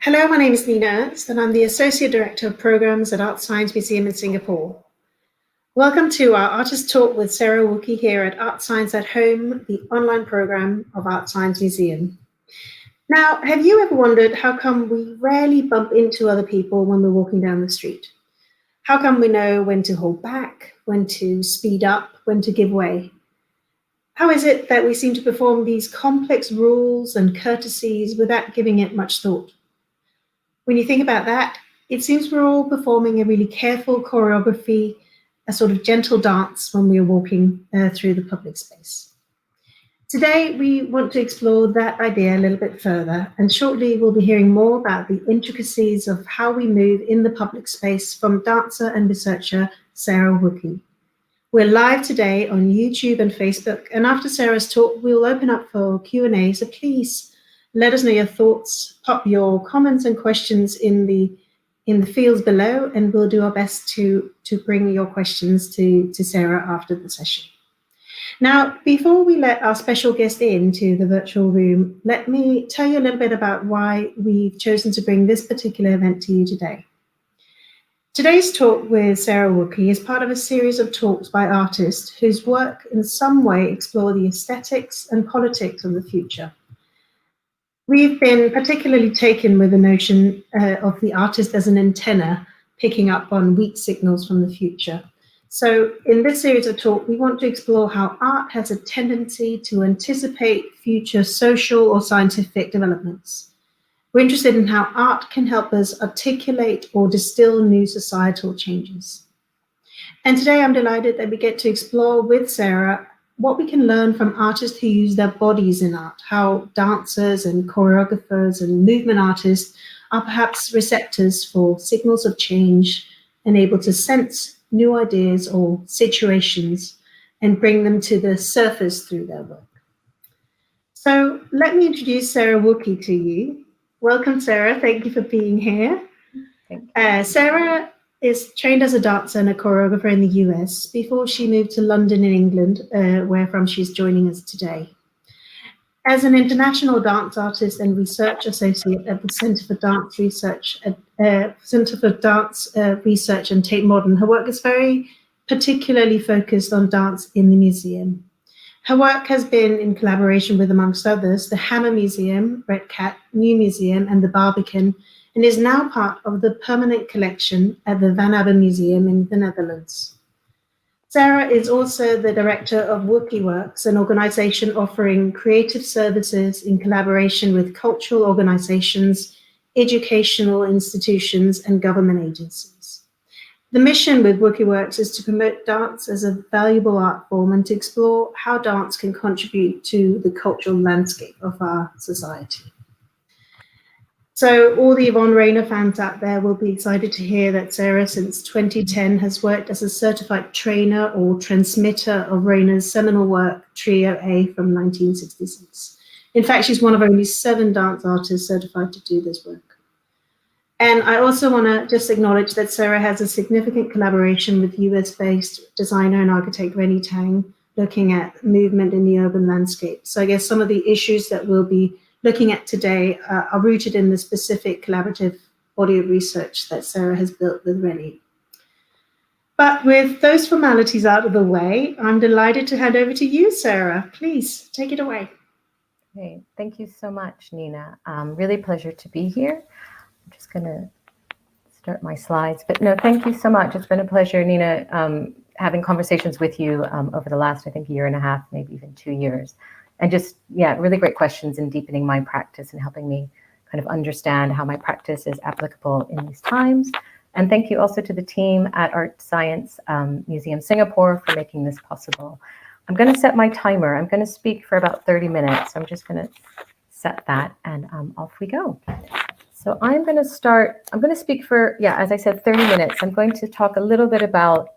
Hello, my name is Nina Ernst, and I'm the Associate Director of Programs at Art Science Museum in Singapore. Welcome to our Artist Talk with Sara Wookey here at Art Science at Home, the online program of Art Science Museum. Now, have you ever wondered how come we rarely bump into other people when we're walking down the street? How come we know when to hold back, when to speed up, when to give way? How is it that we seem to perform these complex rules and courtesies without giving it much thought? When you think about that, it seems we're all performing a really careful choreography, a sort of gentle dance when we are walking through the public space. Today, we want to explore that idea a little bit further, and shortly we'll be hearing more about the intricacies of how we move in the public space from dancer and researcher Sara Wookey. We're live today on YouTube and Facebook, and after Sara's talk, we'll open up for Q&A, so please let us know your thoughts, pop your comments and questions in the fields below, and we'll do our best to bring your questions to Sara after the session. Now, before we let our special guest into the virtual room, let me tell you a little bit about why we've chosen to bring this particular event to you today. Today's talk with Sara Wookey is part of a series of talks by artists whose work in some way explore the aesthetics and politics of the future. We've been particularly taken with the notion of the artist as an antenna picking up on weak signals from the future. So in this series of talk, we want to explore how art has a tendency to anticipate future social or scientific developments. We're interested in how art can help us articulate or distill new societal changes. And today I'm delighted that we get to explore with Sara what we can learn from artists who use their bodies in art, how dancers and choreographers and movement artists are perhaps receptors for signals of change and able to sense new ideas or situations and bring them to the surface through their work. So let me introduce Sara Wookey to you. Welcome, Sara. Thank you for being here. Thank you. Sara is trained as a dancer and a choreographer in the US before she moved to London in England, where from she's joining us today. As an international dance artist and research associate at the Centre for Dance Research and Tate Modern, her work is very particularly focused on dance in the museum. Her work has been in collaboration with, amongst others, the Hammer Museum, Red Cat, New Museum, and the Barbican, and is now part of the permanent collection at the Van Abbe Museum in the Netherlands. Sara is also the director of Wookey Works, an organization offering creative services in collaboration with cultural organizations, educational institutions, and government agencies. The mission with Wookey Works is to promote dance as a valuable art form and to explore how dance can contribute to the cultural landscape of our society. So all the Yvonne Rainer fans out there will be excited to hear that Sara, since 2010, has worked as a certified trainer or transmitter of Rainer's seminal work, Trio A, from 1966. In fact, she's one of only 7 dance artists certified to do this work. And I also want to just acknowledge that Sara has a significant collaboration with US-based designer and architect Rennie Tang, looking at movement in the urban landscape. So I guess some of the issues that we'll be looking at today are rooted in the specific collaborative body of research that Sara has built with Rennie. But with those formalities out of the way, I'm delighted to hand over to you, Sara. Please take it away. Okay, thank you so much, Nina. Really a pleasure to be here. I'm just going to start my slides. But no, thank you so much. It's been a pleasure, Nina, having conversations with you over the last, I think, year and a half, maybe even 2 years. And just, yeah, really great questions in deepening my practice and helping me kind of understand how my practice is applicable in these times. And thank you also to the team at Art Science Museum Singapore for making this possible. I'm going to set my timer. I'm going to speak for about 30 minutes. I'm just going to set that and off we go. So I'm going to speak for, as I said, 30 minutes. I'm going to talk a little bit about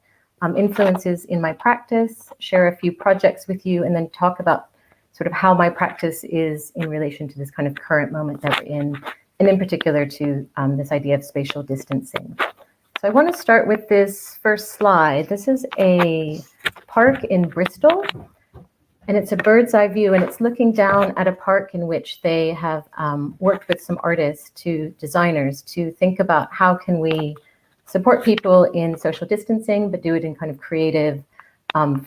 influences in my practice, share a few projects with you, and then talk about sort of how my practice is in relation to this kind of current moment that we're in, and in particular to this idea of spatial distancing. So I want to start with this first slide. This is a park in Bristol And it's a bird's eye view, and it's looking down at a park in which they have worked with some artists to designers to think about how can we support people in social distancing, but do it in kind of creative,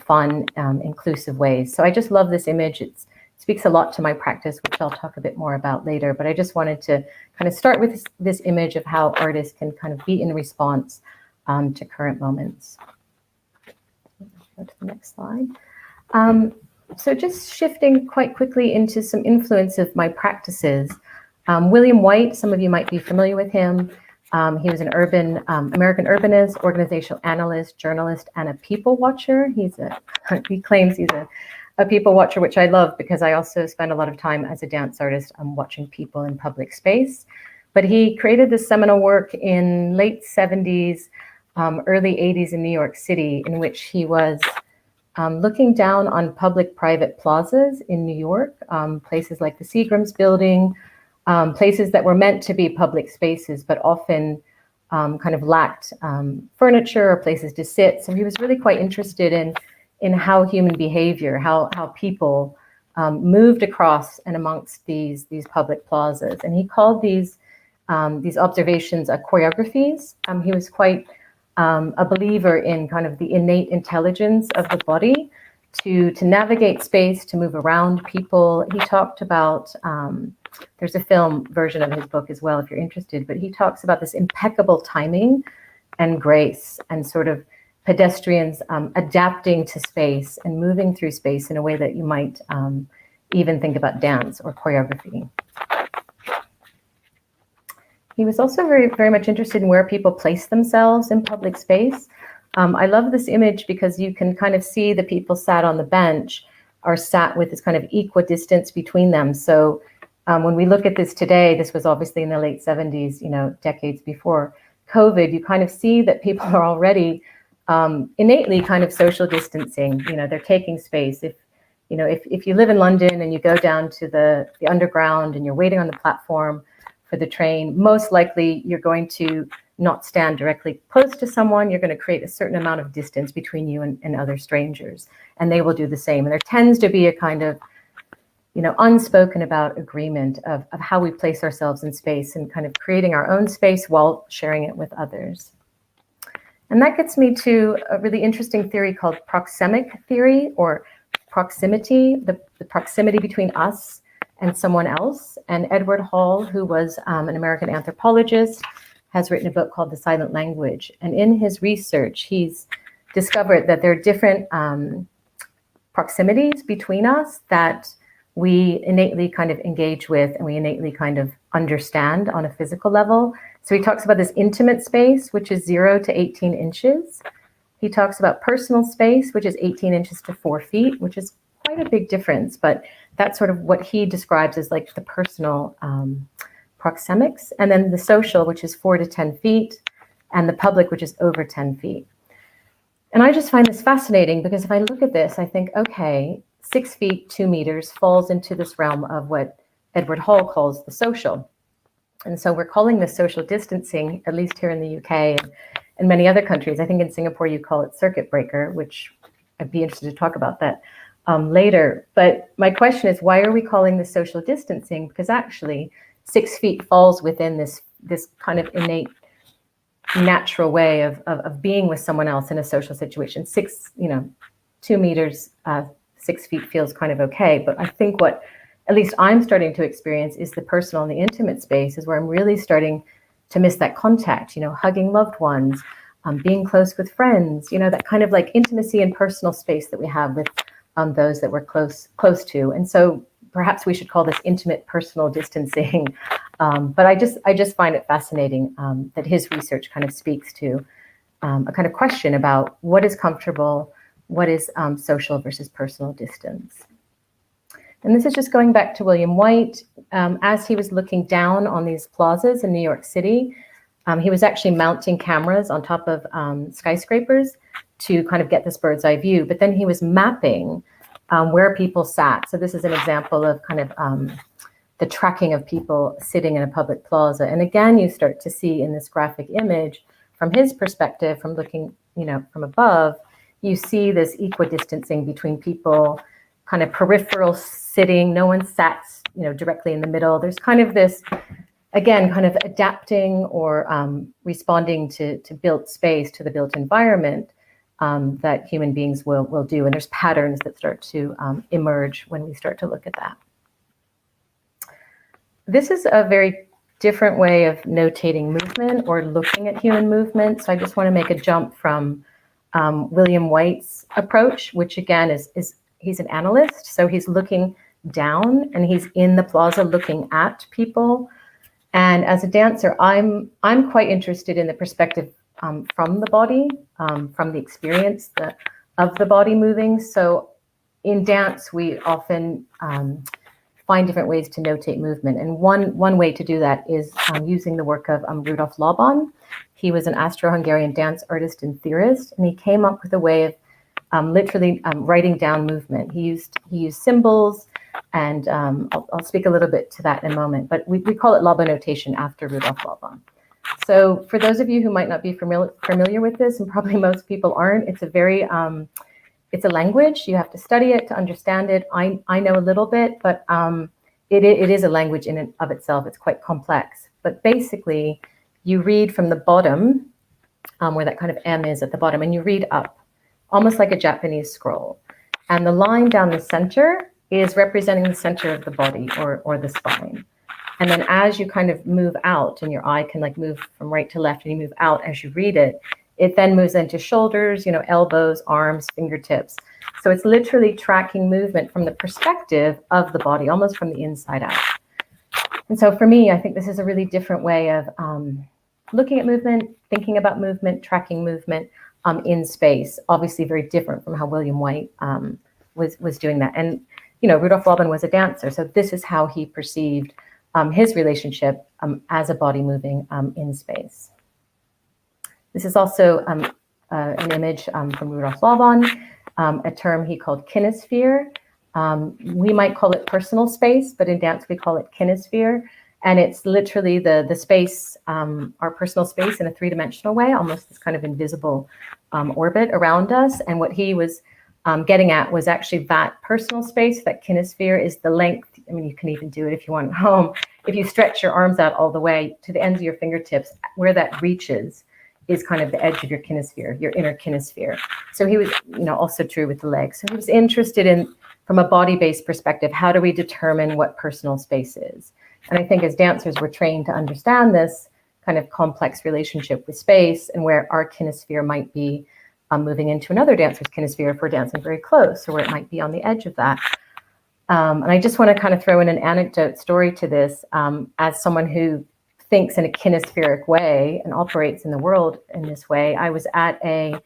fun, inclusive ways. So I just love this image. It speaks a lot to my practice, which I'll talk a bit more about later. But I just wanted to kind of start with this image of how artists can kind of be in response to current moments. Go to the next slide. So just shifting quite quickly into some influence of my practices. William White, some of you might be familiar with him. He was an American urbanist, organizational analyst, journalist, and a people watcher. He claims he's a people watcher, which I love because I also spend a lot of time as a dance artist watching people in public space. But he created this seminal work in late 70s, early 80s in New York City, in which he was looking down on public-private plazas in New York, places like the Seagram's building, places that were meant to be public spaces, but often kind of lacked furniture or places to sit. So he was really quite interested in how human behavior, how people moved across and amongst these public plazas. And he called these observations choreographies. He was quite a believer in kind of the innate intelligence of the body to navigate space, to move around people. He talked about, there's a film version of his book as well if you're interested, but he talks about this impeccable timing and grace and sort of pedestrians adapting to space and moving through space in a way that you might even think about dance or choreography. He was also very, very much interested in where people place themselves in public space. I love this image because you can kind of see the people sat on the bench are sat with this kind of equidistance between them. So when we look at this today, this was obviously in the late 70s, decades before COVID, you kind of see that people are already innately kind of social distancing. They're taking space. If you live in London and you go down to the underground and you're waiting on the platform for the train, most likely you're going to not stand directly close to someone. You're going to create a certain amount of distance between you and other strangers, and they will do the same. And there tends to be a kind of, unspoken about agreement of how we place ourselves in space and kind of creating our own space while sharing it with others. And that gets me to a really interesting theory called Proxemic Theory, or proximity, the proximity between us and someone else. And Edward Hall, who was an American anthropologist, has written a book called The Silent Language. And in his research, he's discovered that there are different proximities between us that we innately kind of engage with and we innately kind of understand on a physical level. So he talks about this intimate space, which is 0 to 18 inches. He talks about personal space, which is 18 inches to 4 feet, which is quite a big difference, but that's sort of what he describes as like the personal proxemics. And then the social, which is 4 to 10 feet, and the public, which is over 10 feet. And I just find this fascinating because if I look at this, I think, okay, 6 feet, 2 meters falls into this realm of what Edward Hall calls the social. And so we're calling this social distancing, at least here in the UK and many other countries. I think in Singapore, you call it circuit breaker, which I'd be interested to talk about that later. But my question is, why are we calling this social distancing? Because actually 6 feet falls within this kind of innate natural way of being with someone else in a social situation. 2 meters, 6 feet feels kind of okay. But I think what at least I'm starting to experience is the personal and the intimate space is where I'm really starting to miss that contact, hugging loved ones, being close with friends, that kind of like intimacy and personal space that we have with those that we're close to. And so perhaps we should call this intimate personal distancing. But I just find it fascinating that his research kind of speaks to a kind of question about what is comfortable, what is social versus personal distance. And this is just going back to William White. As he was looking down on these plazas in New York City, he was actually mounting cameras on top of skyscrapers to kind of get this bird's eye view. But then he was mapping where people sat. So this is an example of kind of the tracking of people sitting in a public plaza. And again, you start to see in this graphic image, from his perspective, from looking, from above, you see this equidistancing between people kind of peripheral sitting. No one sat, directly in the middle. There's kind of this, again, kind of adapting or responding to built space, to the built environment that human beings will do. And there's patterns that start to emerge when we start to look at that. This is a very different way of notating movement or looking at human movement. So I just want to make a jump from William White's approach, which again is he's an analyst. So he's looking down and he's in the plaza looking at people. And as a dancer, I'm quite interested in the perspective from the body, from the experience of the body moving. So in dance, we often find different ways to notate movement. And one way to do that is using the work of Rudolf Laban. He was an Austro-Hungarian dance artist and theorist, and he came up with a way of literally writing down movement. He used symbols, and I'll speak a little bit to that in a moment, but we call it Laban notation after Rudolf Laban. So for those of you who might not be familiar with this, and probably most people aren't, it's a very it's a language. You have to study it to understand it. I know a little bit, but it is a language in and of itself. It's quite complex. But basically, you read from the bottom, where that kind of M is at the bottom, and you read up, almost like a Japanese scroll. And the line down the center is representing the center of the body or the spine. And then as you kind of move out, and your eye can like move from right to left, and you move out as you read it, it then moves into shoulders, elbows, arms, fingertips. So it's literally tracking movement from the perspective of the body, almost from the inside out. And so for me, I think this is a really different way of looking at movement, thinking about movement, tracking movement in space. Obviously very different from how William White was doing that. And, Rudolf Laban was a dancer. So this is how he perceived his relationship as a body moving in space. This is also an image from Rudolf Laban, a term he called Kinesphere. We might call it personal space, but in dance we call it Kinesphere. And it's literally the space, our personal space in a three-dimensional way, almost this kind of invisible orbit around us. And what he was getting at was actually that personal space, that Kinesphere is the length. I mean, you can even do it if you want at home. If you stretch your arms out all the way to the ends of your fingertips, where that reaches is kind of the edge of your kinesphere, your inner kinesphere. So he was, also true with the legs. So he was interested in, from a body-based perspective, how do we determine what personal space is? And I think as dancers, we're trained to understand this kind of complex relationship with space and where our kinesphere might be moving into another dancer's kinesphere if we're dancing very close, or where it might be on the edge of that. And I just want to kind of throw in an anecdote story to this as someone who thinks in a kinespheric way and operates in the world in this way. I was at a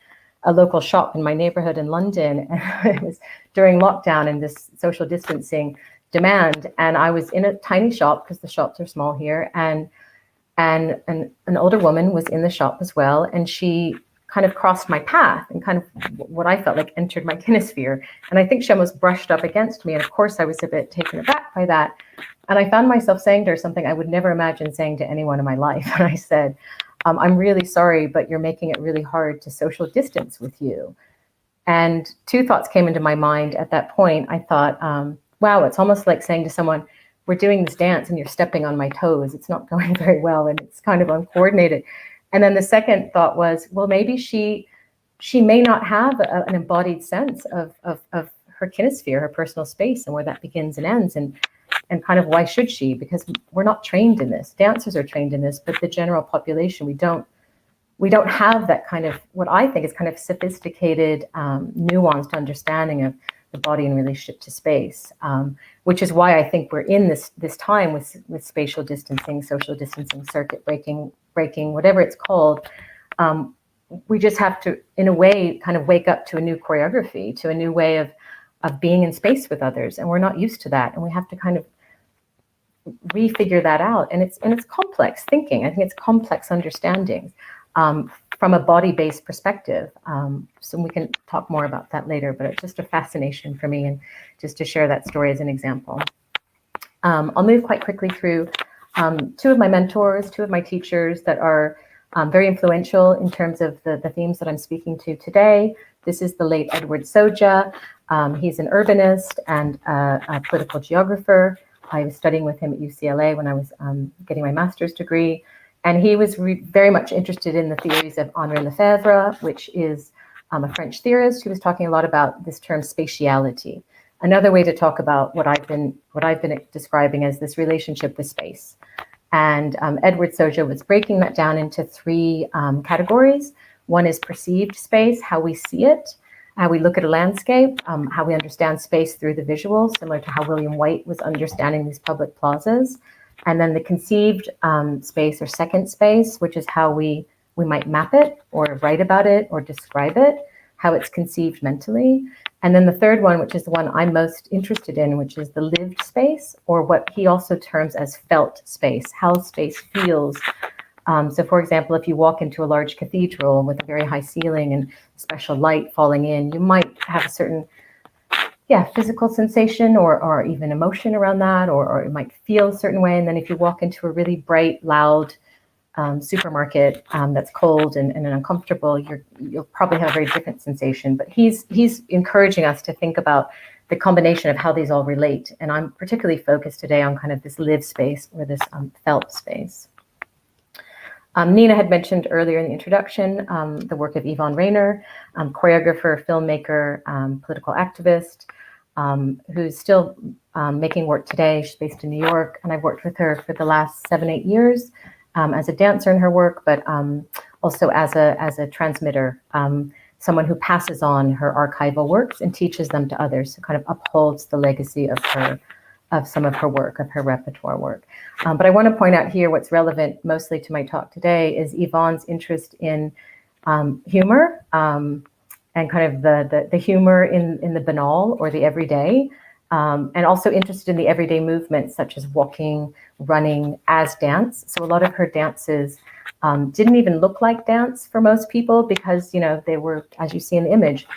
local shop in my neighborhood in London, and it was during lockdown and this social distancing demand. And I was in a tiny shop, because the shops are small here, and an older woman was in the shop as well, and she kind of crossed my path and kind of what I felt like entered my kinesphere. And I think she almost brushed up against me. And of course I was a bit taken aback by that. And I found myself saying to her something I would never imagine saying to anyone in my life. And I said, I'm really sorry, but you're making it really hard to social distance with you. And two thoughts came into my mind at that point. I thought, wow, it's almost like saying to someone, we're doing this dance and you're stepping on my toes. It's not going very well and it's kind of uncoordinated. And then the second thought was, well, maybe she may not have an embodied sense of her kinesphere, her personal space, and where that begins and ends. And kind of why should she? Because we're not trained in this. Dancers are trained in this, but the general population, we don't have that kind of, what I think is kind of sophisticated, nuanced understanding of the body in relationship to space, which is why I think we're in this time with spatial distancing, social distancing, circuit breaking, whatever it's called. We just have to, in a way, kind of wake up to a new choreography, to a new way of being in space with others, and we're not used to that, and we have to kind of refigure that out. And it's complex thinking. I think it's complex understanding from a body-based perspective. So we can talk more about that later, but it's just a fascination for me, and just to share that story as an example. I'll move quite quickly through two of my mentors, two of my teachers that are very influential in terms of the themes that I'm speaking to today. This is the late Edward Soja. He's an urbanist and a political geographer. I was studying with him at UCLA when I was getting my master's degree. And he was very much interested in the theories of Henri Lefebvre, which is a French theorist who was talking a lot about this term spatiality. Another way to talk about what I've been describing as this relationship with space. And Edward Soja was breaking that down into three categories. One is perceived space, how we see it, how we look at a landscape, how we understand space through the visual, similar to how William White was understanding these public plazas. And then the conceived space or second space, which is how we might map it or write about it or describe it, how it's conceived mentally. And then the third one, which is the one I'm most interested in, which is the lived space, or what he also terms as felt space, how space feels. So for example, if you walk into a large cathedral with a very high ceiling and special light falling in, you might have a certain physical sensation or even emotion around that, or it might feel a certain way. And then if you walk into a really bright, loud supermarket that's cold and uncomfortable, you'll probably have a very different sensation. But he's encouraging us to think about the combination of how these all relate. And I'm particularly focused today on kind of this lived space or this felt space. Nina had mentioned earlier in the introduction the work of Yvonne Rainer, choreographer, filmmaker, political activist, who's still making work today. She's based in New York, and I've worked with her for the last 7-8 years as a dancer in her work, but also as a transmitter, someone who passes on her archival works and teaches them to others, so kind of upholds the legacy of some of her work, of her repertoire work. But I want to point out here what's relevant mostly to my talk today is Yvonne's interest in humor and kind of the humor in the banal or the everyday, and also interested in the everyday movements such as walking, running as dance. So a lot of her dances didn't even look like dance for most people because, they were, as you see in the image,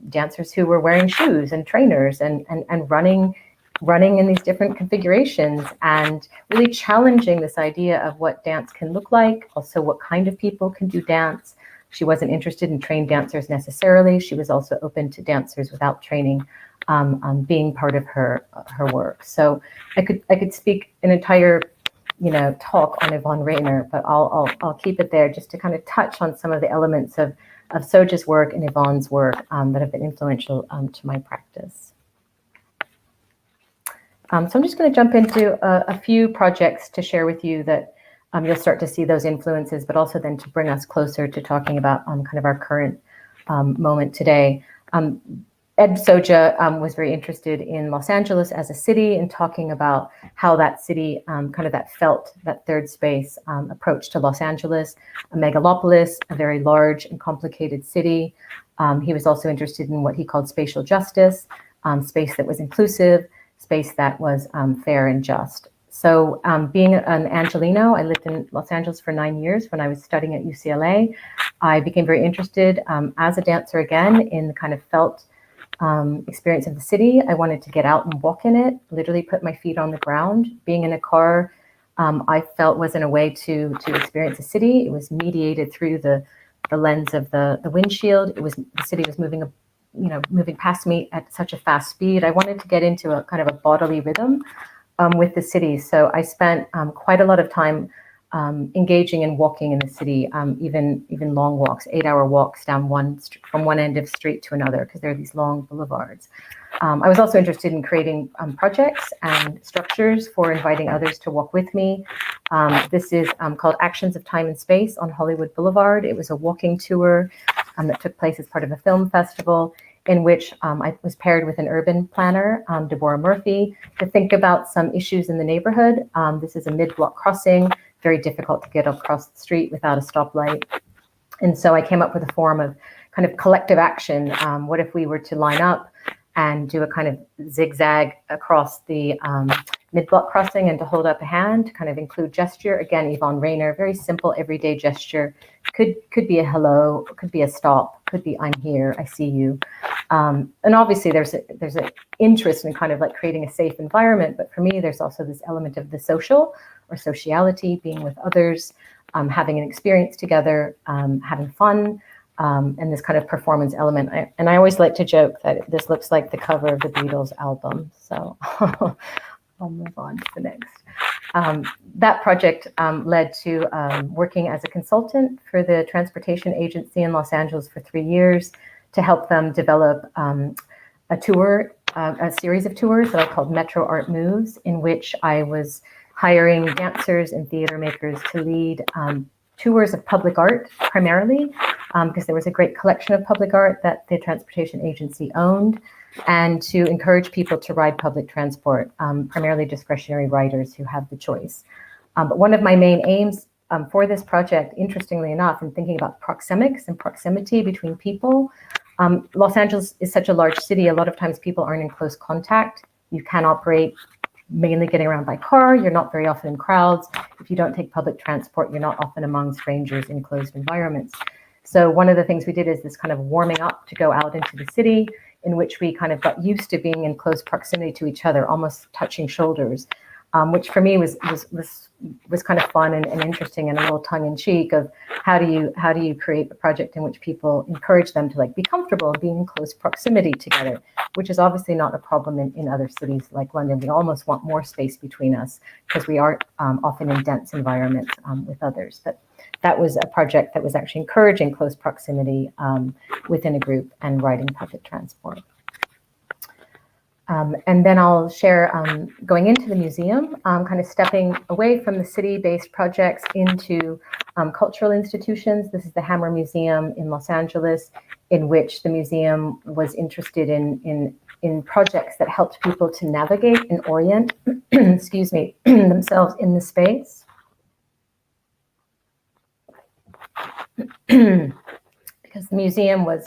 dancers who were wearing shoes and trainers and running in these different configurations and really challenging this idea of what dance can look like, also what kind of people can do dance. She wasn't interested in trained dancers necessarily. She was also open to dancers without training being part of her work. So I could speak an entire talk on Yvonne Rainer, but I'll keep it there just to kind of touch on some of the elements of Soja's work and Yvonne's work that have been influential to my practice. So I'm just going to jump into a few projects to share with you that you'll start to see those influences, but also then to bring us closer to talking about kind of our current moment today. Ed Soja was very interested in Los Angeles as a city and talking about how that city kind of that third space approach to Los Angeles, a megalopolis, a very large and complicated city. He was also interested in what he called spatial justice, space that was inclusive, space that was fair and just. So being an Angelino, I lived in Los Angeles for 9 years when I was studying at UCLA. I became very interested as a dancer again in the kind of felt experience of the city. I wanted to get out and walk in it, literally put my feet on the ground. Being in a car, I felt wasn't a way to experience a city. It was mediated through the lens of the windshield. The city was moving past me at such a fast speed. I wanted to get into a kind of a bodily rhythm with the city. So I spent quite a lot of time engaging in walking in the city, even long walks, 8-hour walks down from one end of the street to another, because there are these long boulevards. I was also interested in creating projects and structures for inviting others to walk with me. This is called Actions of Time and Space on Hollywood Boulevard. It was a walking tour that took place as part of a film festival in which I was paired with an urban planner, Deborah Murphy, to think about some issues in the neighborhood. This is a mid-block crossing, very difficult to get across the street without a stoplight. And so I came up with a form of kind of collective action. What if we were to line up and do a kind of zigzag across the mid-block crossing and to hold up a hand, to kind of include gesture. Again, Yvonne Rainer, very simple everyday gesture. Could be a hello, could be a stop, could be I'm here, I see you. And obviously there's an interest in kind of like creating a safe environment, but for me there's also this element of the social or sociality, being with others, having an experience together, having fun, and this kind of performance element. And I always like to joke that this looks like the cover of the Beatles album. So I'll move on to the next. That project led to working as a consultant for the transportation agency in Los Angeles for 3 years to help them develop a series of tours that I called Metro Art Moves, in which I was hiring dancers and theater makers to lead tours of public art primarily, because there was a great collection of public art that the transportation agency owned, and to encourage people to ride public transport, primarily discretionary riders who have the choice. But one of my main aims for this project, interestingly enough, in thinking about proxemics and proximity between people, Los Angeles is such a large city, a lot of times people aren't in close contact. You can operate mainly getting around by car. You're not very often in crowds. If you don't take public transport, you're not often among strangers in closed environments. So one of the things we did is this kind of warming up to go out into the city, in which we kind of got used to being in close proximity to each other, almost touching shoulders, which for me was kind of fun and interesting, and a little tongue in cheek of how do you create a project in which people encourage them to like be comfortable and being in close proximity together, which is obviously not a problem in other cities like London. We almost want more space between us because we are often in dense environments with others. But that was a project that was actually encouraging close proximity within a group and riding public transport. And then I'll share going into the museum, kind of stepping away from the city-based projects into cultural institutions. This is the Hammer Museum in Los Angeles, in which the museum was interested in projects that helped people to navigate and orient, excuse me, themselves in the space. Because the museum was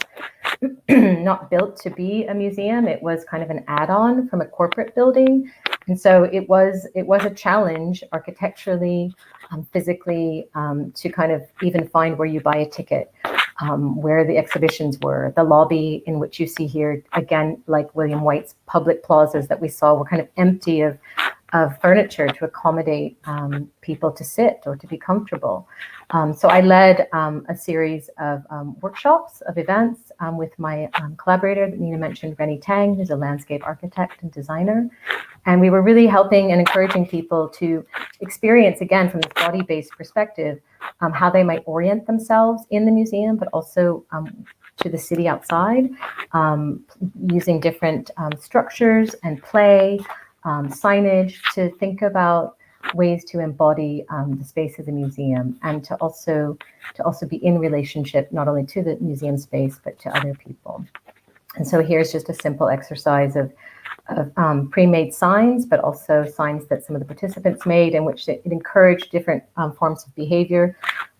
not built to be a museum. It was kind of an add-on from a corporate building. And so it was a challenge architecturally, physically, to kind of even find where you buy a ticket, where the exhibitions were. The lobby in which you see here, again, like William White's public plazas that we saw, were kind of empty of furniture to accommodate people to sit or to be comfortable. So I led a series of workshops, of events with my collaborator that Nina mentioned, Rennie Tang, who's a landscape architect and designer. And we were really helping and encouraging people to experience, again, from this body-based perspective, how they might orient themselves in the museum, but also to the city outside, using different structures and play, signage, to think about ways to embody the space of the museum, and to also be in relationship not only to the museum space but to other people. And so here's just a simple exercise of pre-made signs, but also signs that some of the participants made, in which it encouraged different forms of behavior.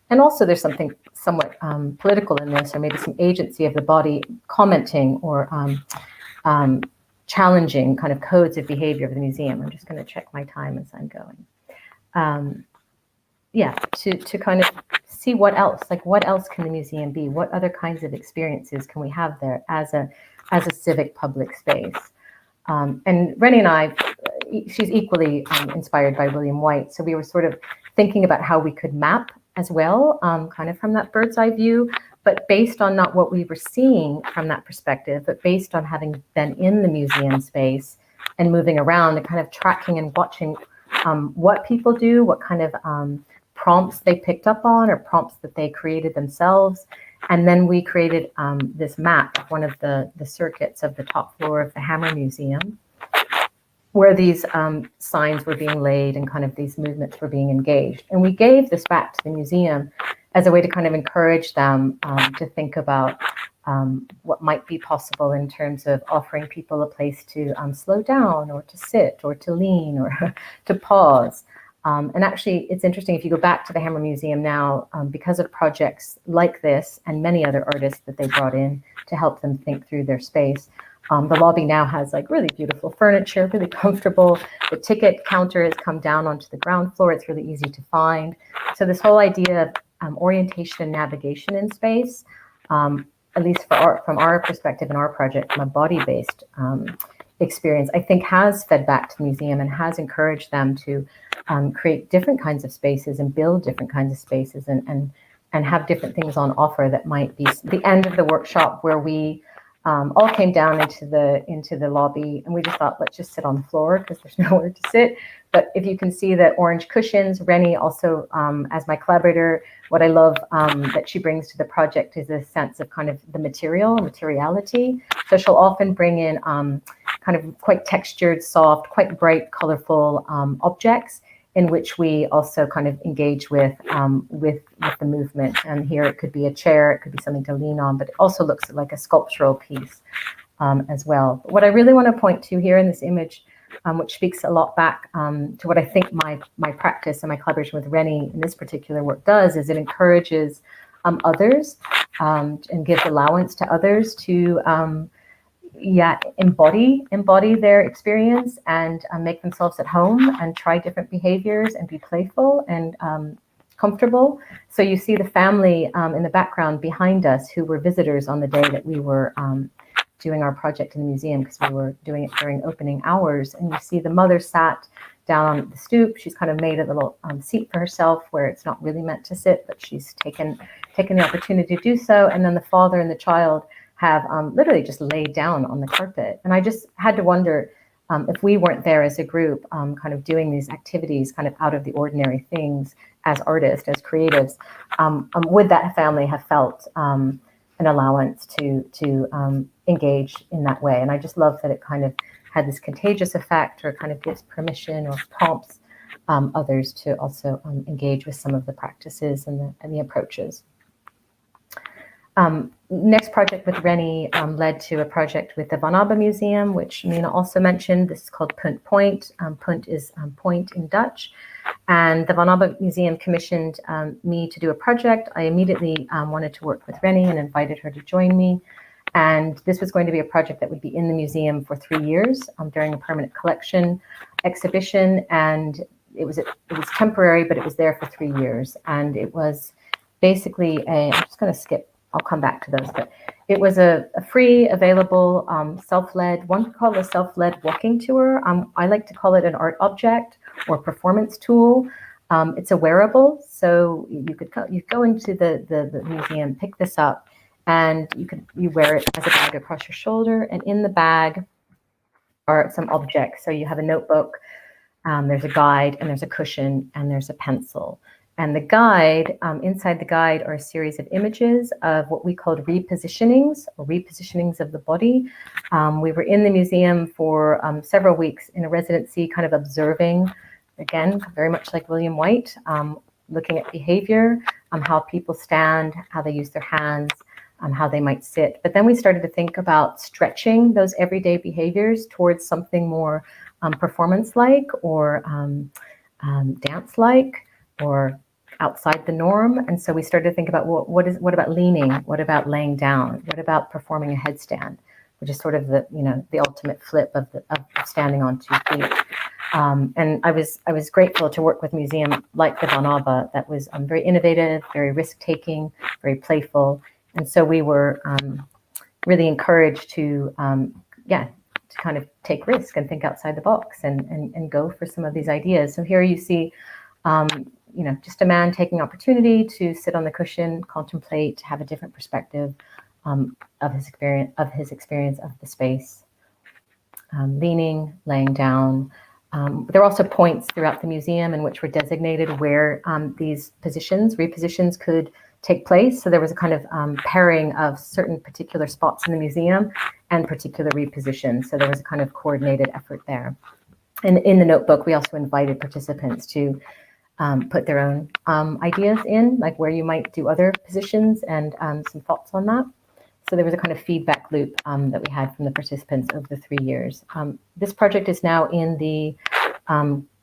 And also there's something somewhat political in this, or maybe some agency of the body commenting or challenging kind of codes of behavior of the museum. I'm just going to check my time as I'm going. To kind of see what else can the museum be? What other kinds of experiences can we have there as a civic public space? And Rennie and I, she's equally inspired by William White. So we were sort of thinking about how we could map as well, kind of from that bird's eye view, but based on not what we were seeing from that perspective, but based on having been in the museum space and moving around and kind of tracking and watching what people do, what kind of prompts they picked up on, or prompts that they created themselves. And then we created this map of one of the circuits of the top floor of the Hammer Museum, where these signs were being laid and kind of these movements were being engaged. And we gave this back to the museum as a way to kind of encourage them to think about what might be possible in terms of offering people a place to slow down, or to sit, or to lean, or to pause. And actually, it's interesting, if you go back to the Hammer Museum now, because of projects like this and many other artists that they brought in to help them think through their space, the lobby now has like really beautiful furniture, really comfortable. The ticket counter has come down onto the ground floor. It's really easy to find. So this whole idea of orientation and navigation in space, at least from our perspective in our project, from a body-based experience, I think has fed back to the museum and has encouraged them to create different kinds of spaces and build different kinds of spaces and and have different things on offer that might be the end of the workshop, where we all came down into the lobby, and we just thought, let's just sit on the floor because there's nowhere to sit. But if you can see the orange cushions, Rennie also, as my collaborator, what I love that she brings to the project is a sense of kind of the materiality. So she'll often bring in kind of quite textured, soft, quite bright, colorful objects, in which we also kind of engage with the movement. And here it could be a chair, it could be something to lean on, but it also looks like a sculptural piece as well. But what I really want to point to here in this image, which speaks a lot back to what I think my practice and my collaboration with Rennie in this particular work does, is it encourages others and gives allowance to others to embody their experience and make themselves at home and try different behaviors and be playful and comfortable. So you see the family in the background behind us, who were visitors on the day that we were doing our project in the museum, because we were doing it during opening hours. And you see the mother sat down on the stoop. She's kind of made a little seat for herself where it's not really meant to sit, but she's taken the opportunity to do so. And then the father and the child have literally just laid down on the carpet. And I just had to wonder if we weren't there as a group, kind of doing these activities, kind of out of the ordinary things as artists, as creatives, would that family have felt an allowance to engage in that way? And I just love that it kind of had this contagious effect, or kind of gives permission or prompts others to also engage with some of the practices and the approaches. Next project with Rennie led to a project with the Van Abbe Museum, which Nina also mentioned. This is called Punt Point. Punt is point in Dutch. And the Van Abbe Museum commissioned me to do a project. I immediately wanted to work with Rennie and invited her to join me. And this was going to be a project that would be in the museum for 3 years during a permanent collection exhibition. And it was temporary, but it was there for 3 years. And it was basically I'm just going to skip. I'll come back to those, but it was a free, available, self-led, one could call it a self-led walking tour. I like to call it an art object or performance tool. It's a wearable, so you go into the museum, pick this up, and you wear it as a bag across your shoulder, and in the bag are some objects. So you have a notebook, there's a guide, and there's a cushion, and there's a pencil. And the guide, inside the guide are a series of images of what we called repositionings, or repositionings of the body. We were in the museum for several weeks in a residency, kind of observing, again, very much like William White, looking at behavior, how people stand, how they use their hands, how they might sit. But then we started to think about stretching those everyday behaviors towards something more performance-like, or dance-like, or outside the norm. And so we started to think about, well, what about leaning? What about laying down? What about performing a headstand, which is sort of the ultimate flip of standing on 2 feet. And I was grateful to work with a museum like the Van Abbe that was very innovative, very risk-taking, very playful. And so we were really encouraged to kind of take risk and think outside the box and go for some of these ideas. So here you see just a man taking opportunity to sit on the cushion, contemplate, have a different perspective of his experience of the space, leaning, laying down. There are also points throughout the museum in which were designated where these repositions could take place. So there was a kind of pairing of certain particular spots in the museum and particular repositions. So there was a kind of coordinated effort there. And in the notebook, we also invited participants to put their own ideas in, like where you might do other positions, and some thoughts on that. So there was a kind of feedback loop that we had from the participants over the 3 years. This project is now in the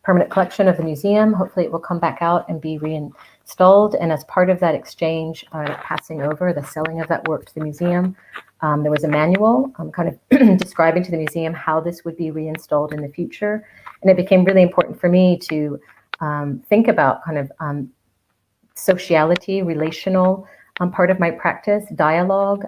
permanent collection of the museum. Hopefully it will come back out and be reinstalled. And as part of that exchange, passing over the selling of that work to the museum, there was a manual kind of describing to the museum how this would be reinstalled in the future. And it became really important for me to think about kind of sociality, relational part of my practice, dialogue,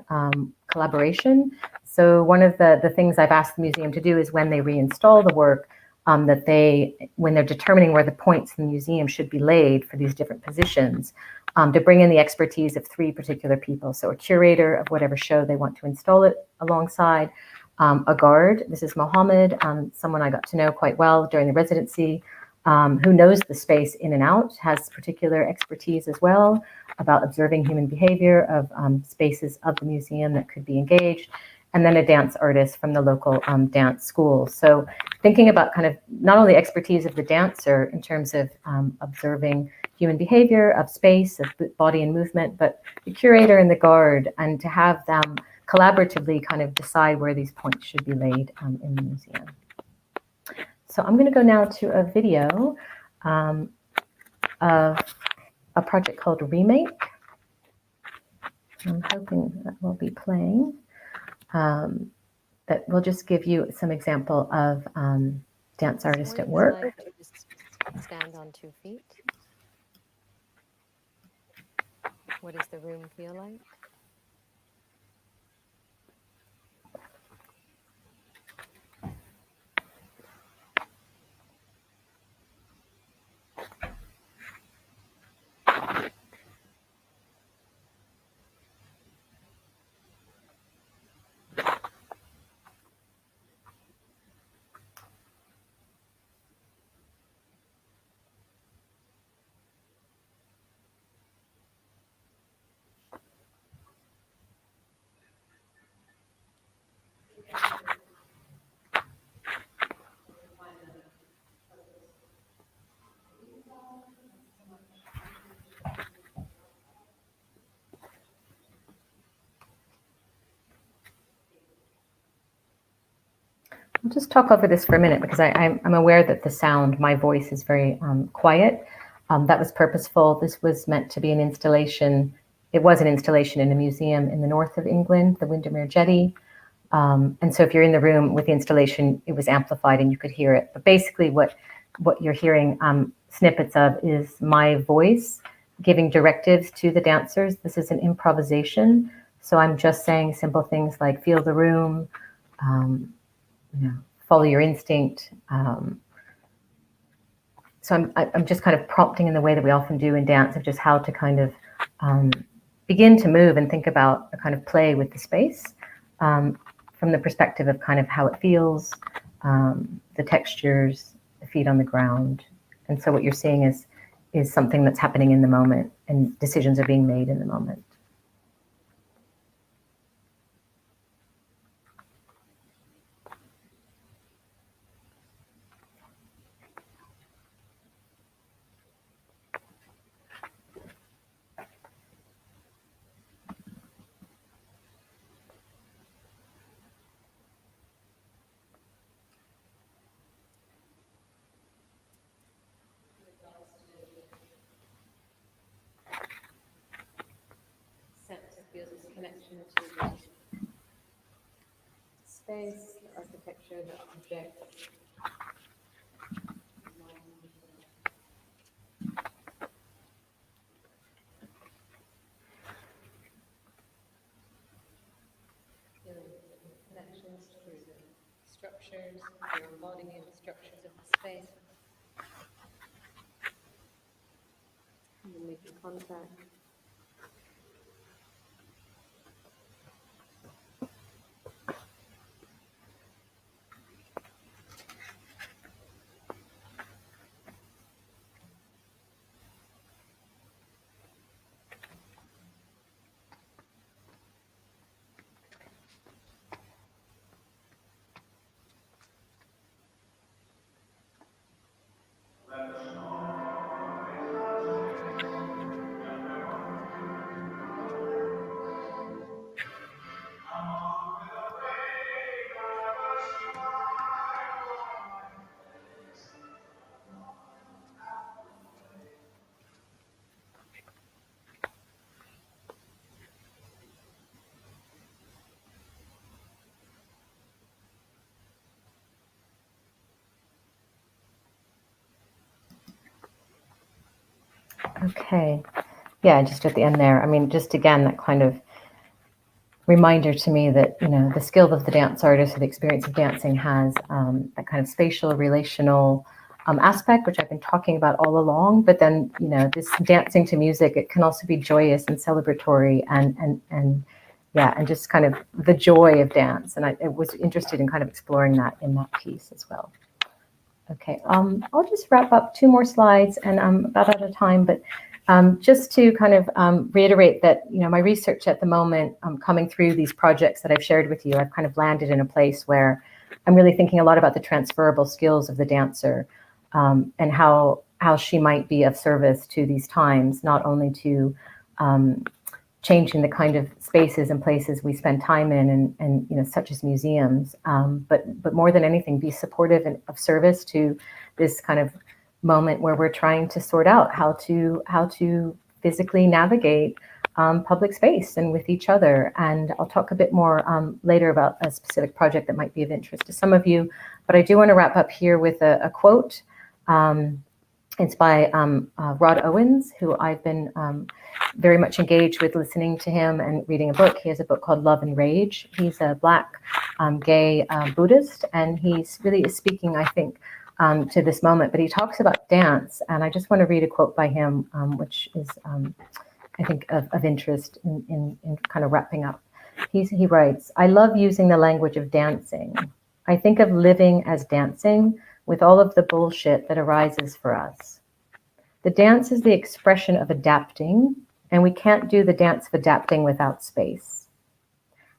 collaboration. So one of the things I've asked the museum to do is when they reinstall the work, when they're determining where the points in the museum should be laid for these different positions, to bring in the expertise of 3 particular people. So a curator of whatever show they want to install it alongside, a guard. This is Mohammed, someone I got to know quite well during the residency, who knows the space in and out, has particular expertise as well about observing human behavior of spaces of the museum that could be engaged, and then a dance artist from the local dance school. So thinking about kind of not only expertise of the dancer in terms of observing human behavior of space, of body and movement, but the curator and the guard, and to have them collaboratively kind of decide where these points should be laid in the museum. So I'm going to go now to a video of a project called Remake. I'm hoping that will be playing. That will just give you some example of dance artist at work. Like just stand on 2 feet. What does the room feel like? I'll just talk over this for a minute because I'm aware that the sound, my voice is very quiet. That was purposeful. This was meant to be an installation. It was an installation in a museum in the north of England, the Windermere Jetty. And so if you're in the room with the installation, it was amplified and you could hear it. But basically what you're hearing snippets of is my voice giving directives to the dancers. This is an improvisation. So I'm just saying simple things like feel the room, follow your instinct. So I'm just kind of prompting in the way that we often do in dance of just how to kind of begin to move and think about a kind of play with the space from the perspective of kind of how it feels, the textures, the feet on the ground. And so what you're seeing is something that's happening in the moment and decisions are being made in the moment. Connection to the space, the architecture, the objects. Connections to the structures, the embodiment structures of the space. And then making contact. Okay. Yeah, just at the end there. I mean, just again, that kind of reminder to me that, the skill of the dance artist or the experience of dancing has that kind of spatial, relational, aspect, which I've been talking about all along. But then, you know, this dancing to music, it can also be joyous and celebratory and yeah, and just kind of the joy of dance. And I was interested in kind of exploring that in that piece as well. Okay, I'll just wrap up 2 more slides, and I'm about out of time, but just to kind of reiterate that, you know, my research at the moment, coming through these projects that I've shared with you, I've kind of landed in a place where I'm really thinking a lot about the transferable skills of the dancer, and how she might be of service to these times, not only to changing the kind of spaces and places we spend time in, and you know, such as museums, but more than anything, be supportive and of service to this kind of moment where we're trying to sort out how to physically navigate public space and with each other. And I'll talk a bit more later about a specific project that might be of interest to some of you, but I do want to wrap up here with a quote. It's by Rod Owens, who I've been very much engaged with, listening to him and reading a book. He has a book called Love and Rage. He's a Black gay Buddhist, and he's really is speaking, I think, to this moment. But he talks about dance, and I just want to read a quote by him, which is, I think, of interest in kind of wrapping up. He writes, "I love using the language of dancing. I think of living as dancing, with all of the bullshit that arises for us. The dance is the expression of adapting, and we can't do the dance of adapting without space.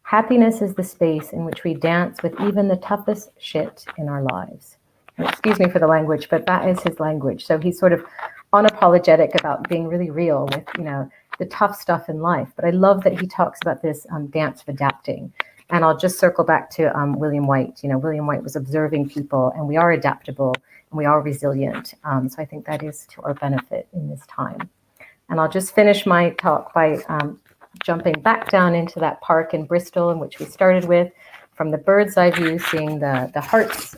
Happiness is the space in which we dance with even the toughest shit in our lives." And excuse me for the language, but that is his language. So he's sort of unapologetic about being really real with, you know, the tough stuff in life. But I love that he talks about this dance of adapting. And I'll just circle back to William White. You know, William White was observing people, and we are adaptable and we are resilient. So I think that is to our benefit in this time. And I'll just finish my talk by jumping back down into that park in Bristol, in which we started with, from the bird's eye view, seeing the hearts,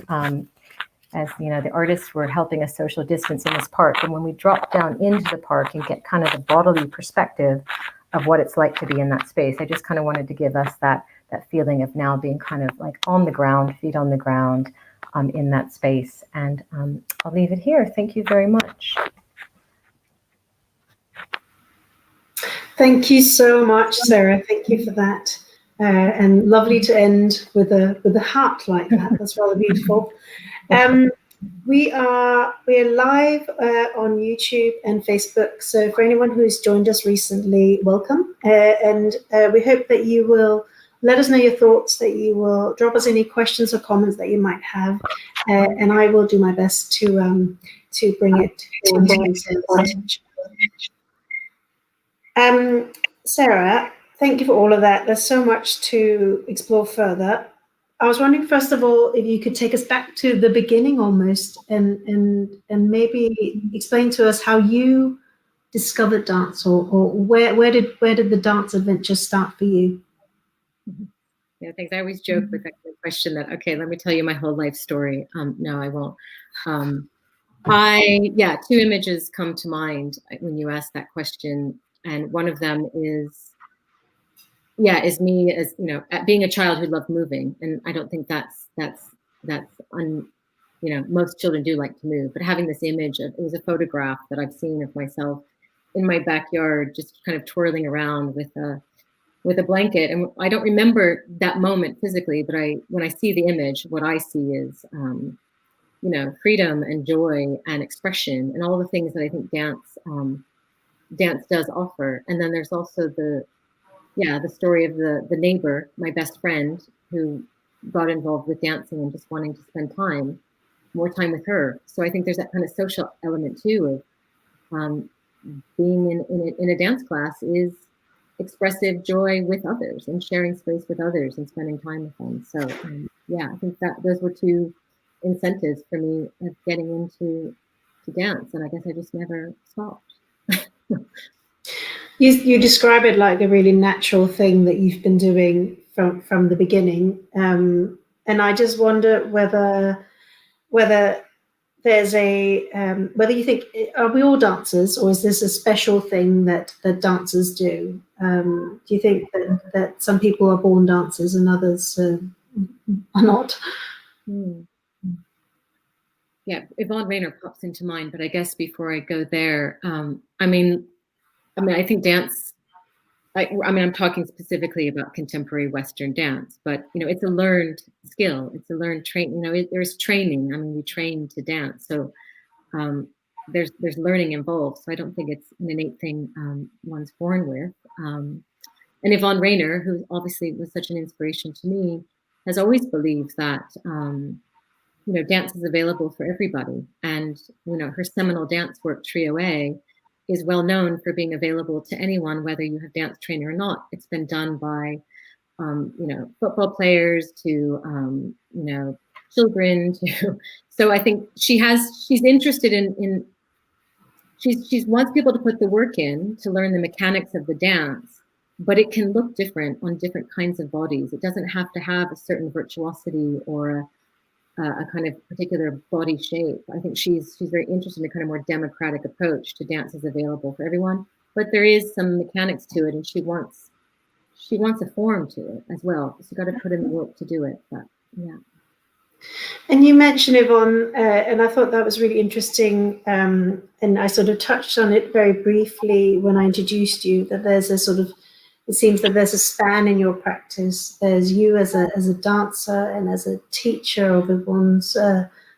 as you know, the artists were helping us social distance in this park. And when we drop down into the park and get kind of the bodily perspective of what it's like to be in that space, I just kind of wanted to give us that feeling of now being kind of like on the ground, feet on the ground, in that space. And I'll leave it here. Thank you very much. Thank you so much, Sarah. Thank you for that. And lovely to end with a heart like that. That's rather beautiful. We're live on YouTube and Facebook. So for anyone who's joined us recently, welcome. And we hope that you will let us know your thoughts, that you will drop us any questions or comments that you might have, and I will do my best to bring it to Sarah, thank you for all of that. There's so much to explore further. I was wondering, first of all, if you could take us back to the beginning almost, and maybe explain to us how you discovered dance, or where did the dance adventure start for you? Yeah, thanks. I always joke with that question that, okay, let me tell you my whole life story. No, I won't. Two images come to mind when you ask that question. And one of them is me as, you know, being a child who loved moving. And I don't think most children do like to move, but having this image of, it was a photograph that I've seen of myself in my backyard, just kind of twirling around with a blanket. And I don't remember that moment physically, but when I see the image, what I see is, freedom and joy and expression and all the things that I think dance does offer. And then there's also the story of the neighbor, my best friend, who got involved with dancing and just wanting to spend more time with her. So I think there's that kind of social element too of being in a dance class is expressive joy with others and sharing space with others and spending time with them. So I think that those were two incentives for me of getting into dance, and I guess I just never stopped. You describe it like a really natural thing that you've been doing from the beginning, and I just wonder whether there's whether you think, are we all dancers, or is this a special thing that dancers do? Do you think that some people are born dancers and others are not? Yeah, Yvonne Rainer pops into mind, but I guess before I go there, I mean, I think dance. I'm talking specifically about contemporary Western dance, but it's a learned skill. It's a learned there's training. I mean, we train to dance, so there's learning involved. So I don't think it's an innate thing one's born with. And Yvonne Rainer, who obviously was such an inspiration to me, has always believed that dance is available for everybody. And her seminal dance work, Trio A, is well known for being available to anyone, whether you have dance training or not. It's been done by football players to children to. So I think she's interested in she wants people to put the work in to learn the mechanics of the dance, but it can look different on different kinds of bodies. It doesn't have to have a certain virtuosity or a kind of particular body shape. I think she's very interested in a kind of more democratic approach to dance is available for everyone, but there is some mechanics to it, and she wants a form to it as well. So you got to put in the work to do it. But yeah. And you mentioned Yvonne, and I thought that was really interesting. And I sort of touched on it very briefly when I introduced you, that there's a sort of, it seems that there's a span in your practice. There's you as a dancer and as a teacher of Yvonne's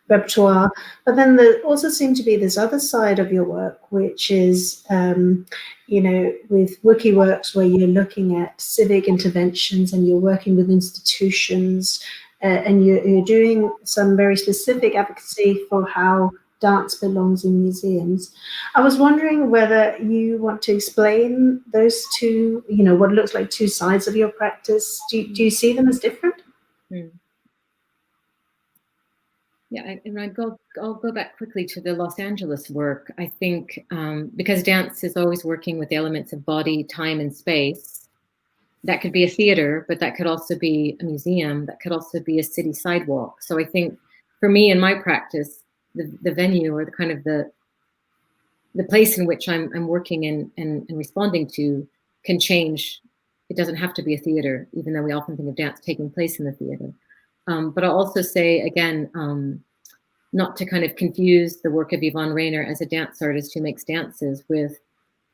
repertoire, but then there also seems to be this other side of your work, which is, with Wookey Works, where you're looking at civic interventions and you're working with institutions, and you're doing some very specific advocacy for how dance belongs in museums. I was wondering whether you want to explain those two, what looks like two sides of your practice. Do you see them as different? Yeah, and I'll go back quickly to the Los Angeles work. I think because dance is always working with the elements of body, time, and space. That could be a theater, but that could also be a museum. That could also be a city sidewalk. So I think for me in my practice, the venue or the kind of the place in which I'm working and responding to can change. It doesn't have to be a theater, even though we often think of dance taking place in the theater. But I'll also say, again, not to kind of confuse the work of Yvonne Rainer as a dance artist who makes dances with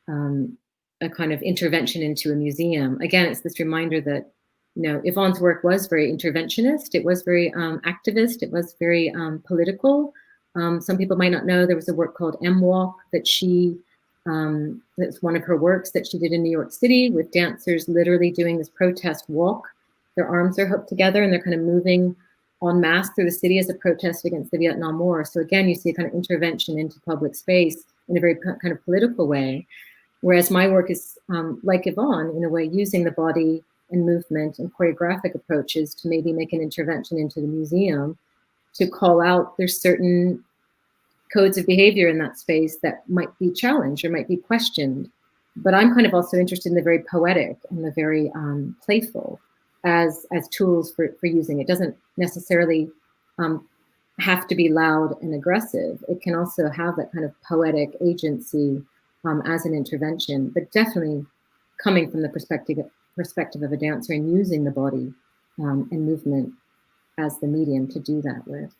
a kind of intervention into a museum. Again, it's this reminder that, Yvonne's work was very interventionist. It was very activist. It was very political. Some people might not know there was a work called M Walk that that's one of her works that she did in New York City with dancers literally doing this protest walk. Their arms are hooked together and they're kind of moving en masse through the city as a protest against the Vietnam War. So again, you see a kind of intervention into public space in a very kind of political way. Whereas my work is, like Yvonne, in a way, using the body and movement and choreographic approaches to maybe make an intervention into the museum to call out there's certain codes of behavior in that space that might be challenged or might be questioned. But I'm kind of also interested in the very poetic and the very playful as tools for using. It doesn't necessarily have to be loud and aggressive. It can also have that kind of poetic agency as an intervention, but definitely coming from the perspective of a dancer and using the body and movement as the medium to do that with.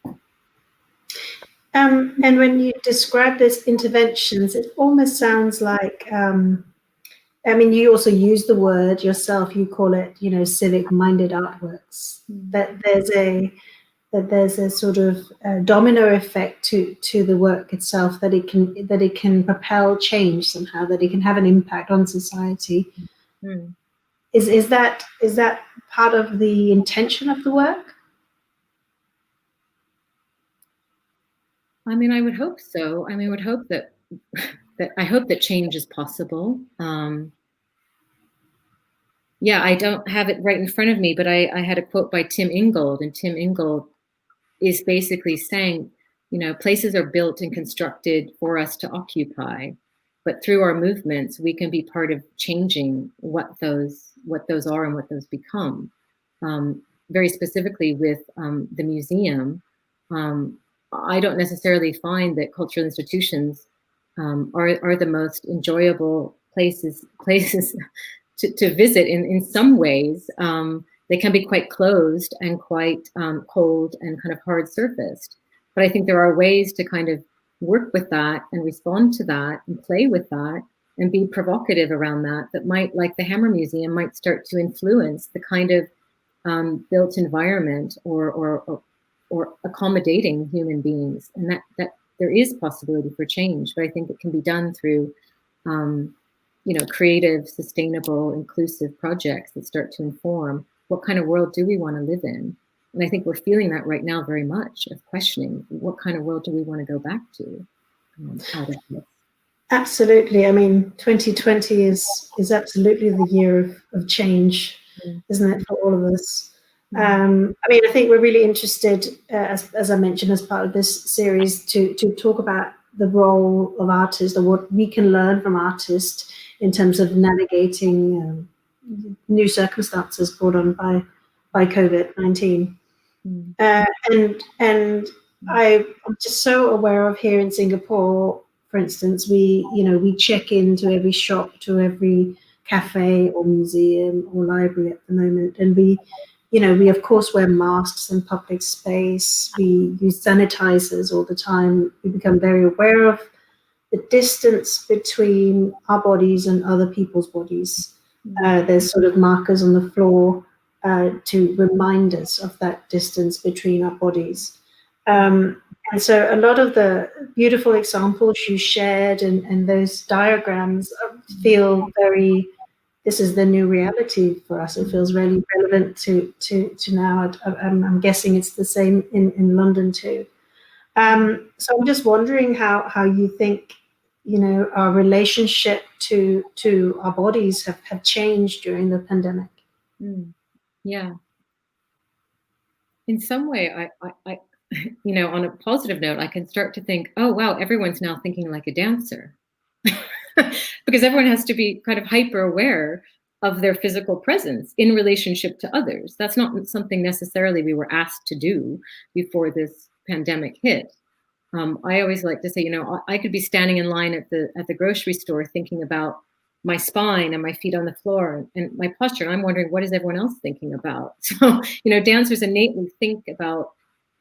And when you describe these interventions, it almost sounds like, you also use the word yourself, you call it, civic-minded artworks, that there's a sort of domino effect to the work itself, that it can propel change somehow, that it can have an impact on society. Is that part of the intention of the work? I would hope so. I would hope that change is possible. I don't have it right in front of me, but I had a quote by Tim Ingold, and Tim Ingold is basically saying, places are built and constructed for us to occupy, but through our movements, we can be part of changing what those are and what those become. Very specifically with the museum, I don't necessarily find that cultural institutions are the most enjoyable places to visit. In some ways, they can be quite closed and quite cold and kind of hard surfaced. But I think there are ways to kind of work with that and respond to that and play with that and be provocative around that, that might, like the Hammer Museum, might start to influence the kind of built environment or accommodating human beings, and that there is possibility for change. But I think it can be done through creative, sustainable, inclusive projects that start to inform what kind of world do we want to live in. And I think we're feeling that right now very much, of questioning what kind of world do we want to go back to out of this. Absolutely. I mean, 2020 is absolutely the year of change, isn't it, for all of us? I mean, I think we're really interested, as I mentioned, as part of this series, to talk about the role of artists, or what we can learn from artists in terms of navigating new circumstances brought on by COVID-19. And I'm just so aware of here in Singapore, for instance, we check into every shop, to every cafe or museum or library at the moment, and we of course wear masks in public space. We use sanitizers all the time. We become very aware of the distance between our bodies and other people's bodies. There's sort of markers on the floor to remind us of that distance between our bodies. And so a lot of the beautiful examples you shared and those diagrams feel very, this is the new reality for us. It feels really relevant to now. I'm guessing it's the same in London too. So I'm just wondering how you think, our relationship to our bodies have changed during the pandemic. Yeah. In some way, I on a positive note, I can start to think, oh, wow, everyone's now thinking like a dancer. Because everyone has to be kind of hyper aware of their physical presence in relationship to others. That's not something necessarily we were asked to do before this pandemic hit. I always like to say, I could be standing in line at the grocery store thinking about my spine and my feet on the floor and my posture. And I'm wondering, what is everyone else thinking about? So, dancers innately think about,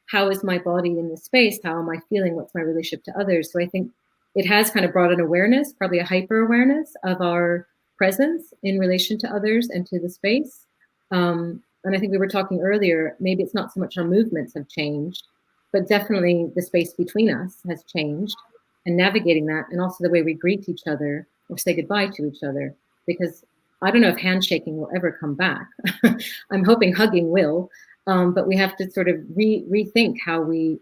how is my body in this space? How am I feeling? What's my relationship to others? So I think it has kind of brought an awareness, probably a hyper awareness of our presence in relation to others and to the space. And I think we were talking earlier, maybe it's not so much our movements have changed, but definitely the space between us has changed, and navigating that, and also the way we greet each other or say goodbye to each other. Because I don't know if handshaking will ever come back. I'm hoping hugging will. But we have to sort of rethink how we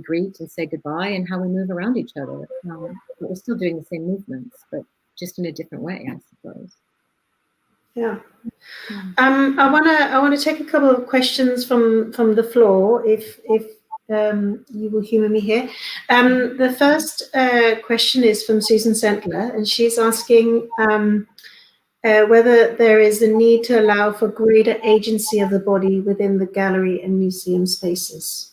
greet and say goodbye, and how we move around each other. But we're still doing the same movements, but just in a different way, I suppose. Yeah. I wanna take a couple of questions from the floor, if you will humor me here. The first question is from Susan Sentler, and she's asking whether there is a need to allow for greater agency of the body within the gallery and museum spaces.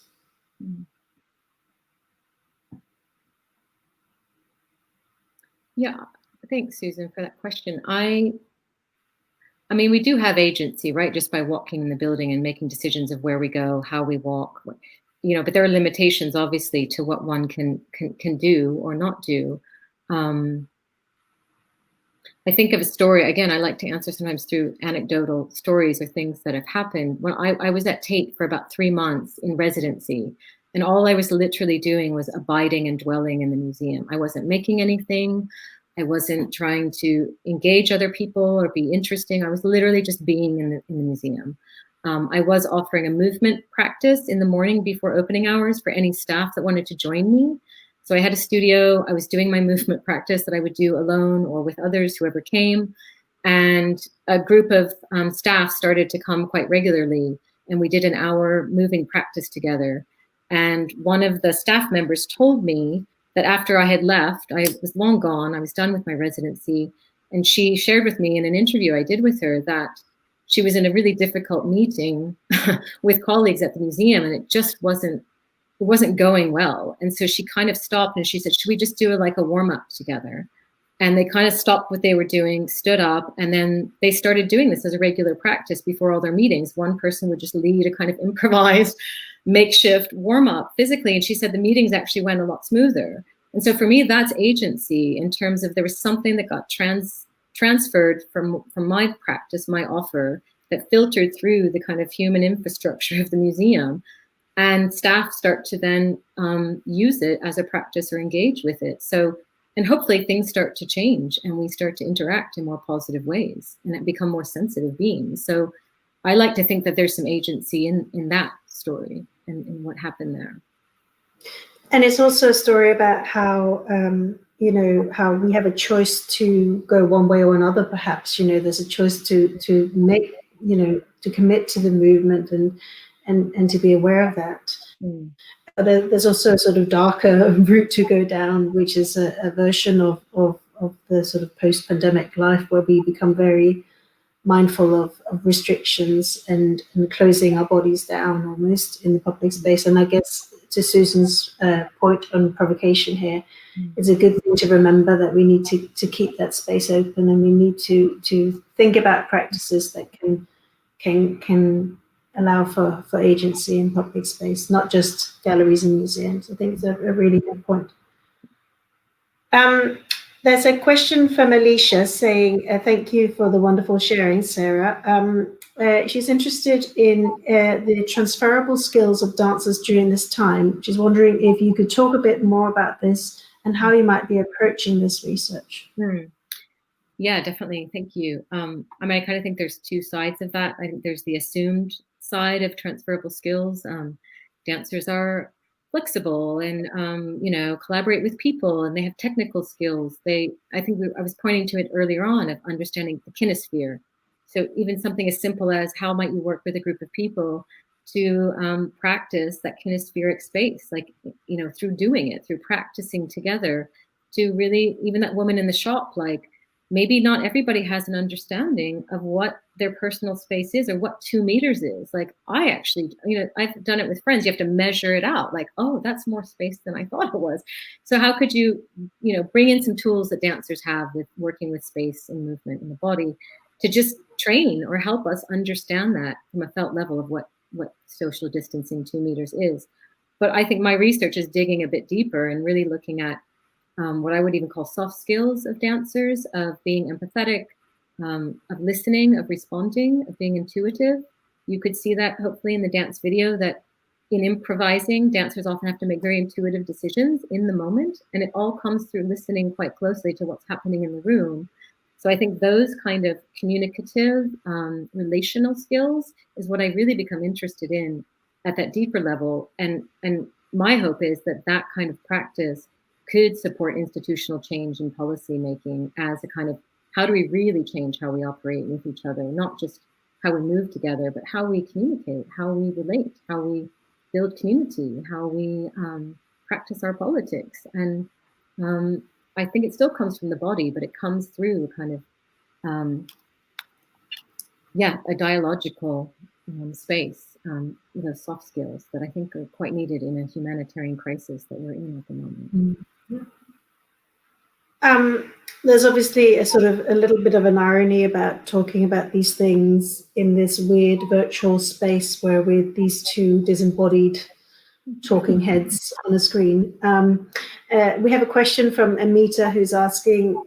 Yeah, thanks, Susan, for that question. I mean, we do have agency, right? Just by walking in the building and making decisions of where we go, how we walk, but there are limitations, obviously, to what one can do or not do. I think of a story, again, I like to answer sometimes through anecdotal stories or things that have happened. When I was at Tate for about 3 months in residency, and all I was literally doing was abiding and dwelling in the museum. I wasn't making anything. I wasn't trying to engage other people or be interesting. I was literally just being in the museum. I was offering a movement practice in the morning before opening hours for any staff that wanted to join me. So I had a studio. I was doing my movement practice that I would do alone or with others, whoever came. And a group of staff started to come quite regularly, and we did an hour moving practice together. And one of the staff members told me that after I had left, I was long gone, I was done with my residency, and she shared with me in an interview I did with her that she was in a really difficult meeting with colleagues at the museum, and it just wasn't going well. And so she kind of stopped and she said, should we just do a warm-up together? And they kind of stopped what they were doing, stood up, and then they started doing this as a regular practice before all their meetings. One person would just lead a kind of improvised makeshift warm-up physically. And she said the meetings actually went a lot smoother. And so for me, that's agency in terms of there was something that got transferred from my practice, my offer, that filtered through the kind of human infrastructure of the museum. And staff start to then use it as a practice or engage with it. So, and hopefully things start to change and we start to interact in more positive ways and become more sensitive beings. So I like to think that there's some agency in that story and in what happened there. And it's also a story about how, how we have a choice to go one way or another, perhaps. There's a choice to make, to commit to the movement and to be aware of that. Mm. But there's also a sort of darker route to go down, which is a version of the sort of post-pandemic life where we become very mindful of restrictions and closing our bodies down almost in the public space. And I guess to Susan's point on provocation here, it's a good thing to remember that we need to keep that space open, and we need to think about practices that can allow for agency in public space, not just galleries and museums. I think it's a really good point. There's a question from Alicia saying, thank you for the wonderful sharing, Sarah. She's interested in the transferable skills of dancers during this time. She's wondering if you could talk a bit more about this and how you might be approaching this research. Yeah, definitely. Thank you. I mean, I kind of think there's two sides of that. I think there's the assumed side of transferable skills. Dancers are flexible and, collaborate with people, and they have technical skills. I was pointing to it earlier on of understanding the Kinesphere. So even something as simple as how might you work with a group of people to practice that kinespheric space, like, through doing it, through practicing together, to really, even that woman in the shop, like, maybe not everybody has an understanding of what their personal space is or what 2 meters is. Like, I actually, I've done it with friends. You have to measure it out. Like, oh, that's more space than I thought it was. So how could you, bring in some tools that dancers have with working with space and movement in the body to just train or help us understand that from a felt level of what social distancing 2 meters is. But I think my research is digging a bit deeper and really looking at what I would even call soft skills of dancers, of being empathetic, of listening, of responding, of being intuitive. You could see that hopefully in the dance video, that in improvising, dancers often have to make very intuitive decisions in the moment, and it all comes through listening quite closely to what's happening in the room. So I think those kind of communicative, relational skills is what I really become interested in at that deeper level. And my hope is that kind of practice could support institutional change and policy making as a kind of, how do we really change how we operate with each other, not just how we move together, but how we communicate, how we relate, how we build community, how we practice our politics. And I think it still comes from the body, but it comes through kind of, a dialogical space, soft skills that I think are quite needed in a humanitarian crisis that we're in at the moment. There's obviously a little bit of an irony about talking about these things in this weird virtual space where we're these two disembodied talking heads on a screen. We have a question from Amita who's asking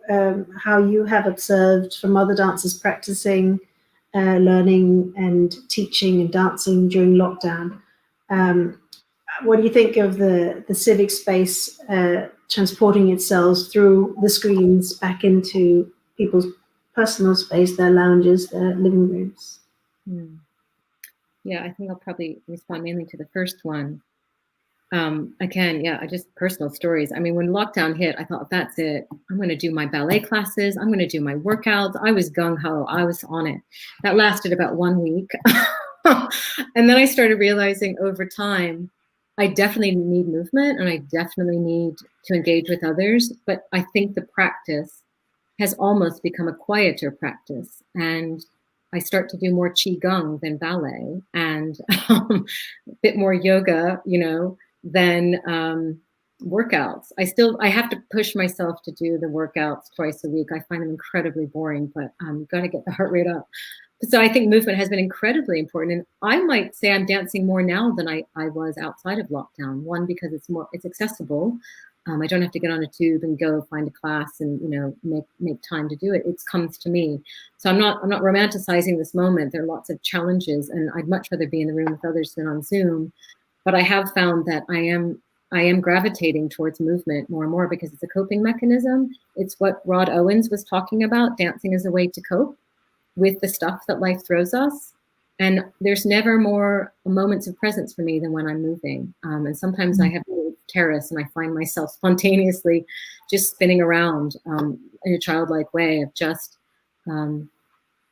how you have observed from other dancers practicing learning and teaching and dancing during lockdown. What do you think of the civic space transporting itself through the screens back into people's personal space, their lounges, their living rooms? Yeah, I think I'll probably respond mainly to the first one. Just personal stories. I mean, when lockdown hit, I thought, that's it. I'm going to do my ballet classes. I'm going to do my workouts. I was gung-ho. I was on it. That lasted about 1 week. And then I started realizing over time, I definitely need movement and I definitely need to engage with others. But I think the practice has almost become a quieter practice. And I start to do more qigong than ballet and a bit more yoga, than workouts. I have to push myself to do the workouts twice a week. I find them incredibly boring, but got to get the heart rate up. So I think movement has been incredibly important. And I might say I'm dancing more now than I was outside of lockdown. One, because it's accessible. I don't have to get on a tube and go find a class and, make time to do it. It comes to me. So I'm not romanticizing this moment. There are lots of challenges, and I'd much rather be in the room with others than on Zoom. But I have found that I am gravitating towards movement more and more because it's a coping mechanism. It's what Rod Owens was talking about. Dancing is a way to cope with the stuff that life throws us. And there's never more moments of presence for me than when I'm moving. And sometimes I have a terrace and I find myself spontaneously just spinning around in a childlike way of just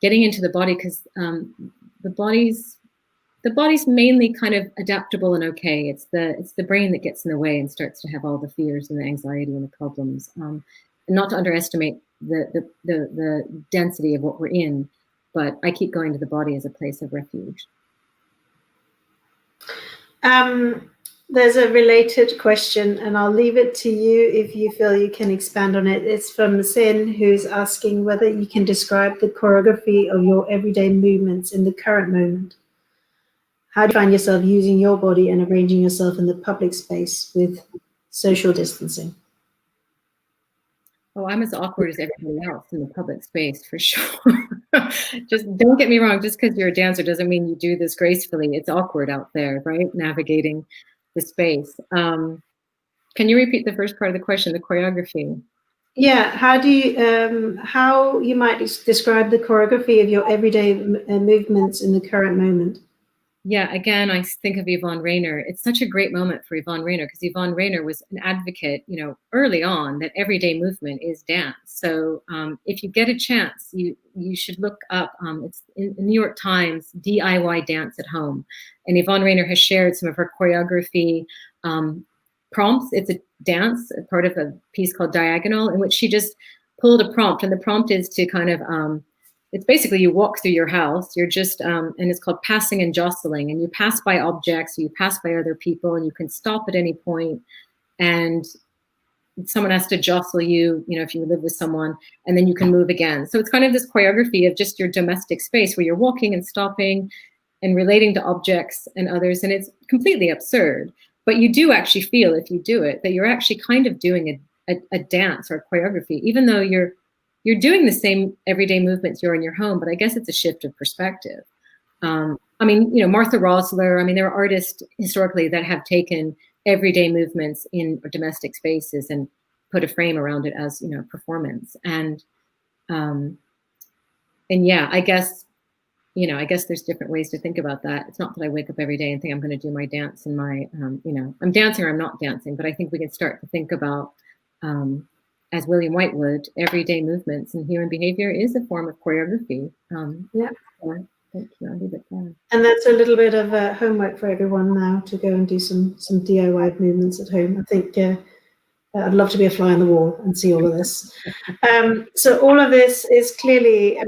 getting into the body, because the body's mainly kind of adaptable and okay. It's the brain that gets in the way and starts to have all the fears and the anxiety and the problems. And not to underestimate the density of what we're in, but I keep going to the body as a place of refuge. There's a related question, and I'll leave it to you if you feel you can expand on it. It's from Sin, who's asking whether you can describe the choreography of your everyday movements in the current moment. How do you find yourself using your body and arranging yourself in the public space with social distancing? Oh, I'm as awkward as everybody else in the public space, for sure. Just don't get me wrong, just because you're a dancer doesn't mean you do this gracefully. It's awkward out there, right? Navigating the space. Can you repeat the first part of the question, the choreography? Yeah, how you might describe the choreography of your everyday movements in the current moment? Yeah, again, I think of Yvonne Rainer. It's such a great moment for Yvonne Rainer, because Yvonne Rainer was an advocate, early on, that everyday movement is dance. So if you get a chance, you should look up, it's in the New York Times, DIY Dance at Home. And Yvonne Rainer has shared some of her choreography prompts. It's a dance, a part of a piece called Diagonal, in which she just pulled a prompt. And the prompt is to kind of, it's basically you walk through your house, you're just, and it's called passing and jostling, and you pass by objects, you pass by other people, and you can stop at any point, and someone has to jostle you, if you live with someone, and then you can move again. So it's kind of this choreography of just your domestic space where you're walking and stopping and relating to objects and others, and it's completely absurd. But you do actually feel, if you do it, that you're actually kind of doing a dance or a choreography, even though you're doing the same everyday movements you're in your home, but I guess it's a shift of perspective. Martha Rosler, there are artists historically that have taken everyday movements in domestic spaces and put a frame around it as, performance. And yeah, I guess there's different ways to think about that. It's not that I wake up every day and think I'm going to do my dance and my, I'm dancing or I'm not dancing, but I think we can start to think about, as William White would, everyday movements and human behavior is a form of choreography. Yeah. Thank you. I'll leave it there. And that's a little bit of homework for everyone now, to go and do some DIY movements at home. I think I'd love to be a fly on the wall and see all of this. So all of this is clearly,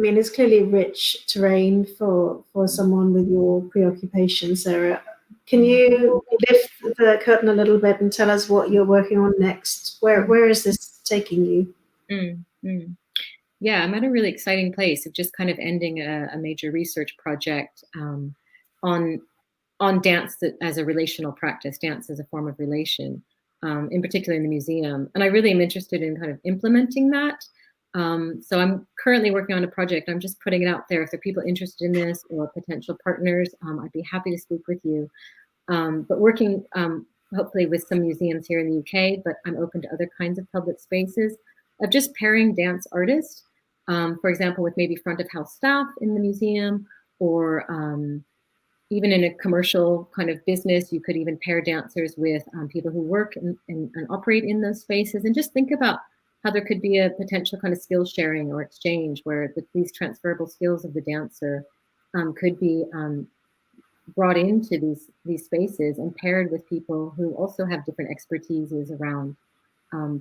rich terrain for someone with your preoccupation, Sarah. Can you lift the curtain a little bit and tell us what you're working on next? Where is this taking you? Yeah, I'm at a really exciting place of just kind of ending a major research project on dance as a relational practice, dance as a form of relation, in particular in the museum. And I really am interested in kind of implementing that. So I'm currently working on a project. I'm just putting it out there. If there are people interested in this or potential partners, I'd be happy to speak with you. But working hopefully with some museums here in the UK, but I'm open to other kinds of public spaces of just pairing dance artists, for example, with maybe front of house staff in the museum, or even in a commercial kind of business, you could even pair dancers with people who work and operate in those spaces, and just think about how there could be a potential kind of skill sharing or exchange where these transferable skills of the dancer could be brought into these spaces and paired with people who also have different expertises around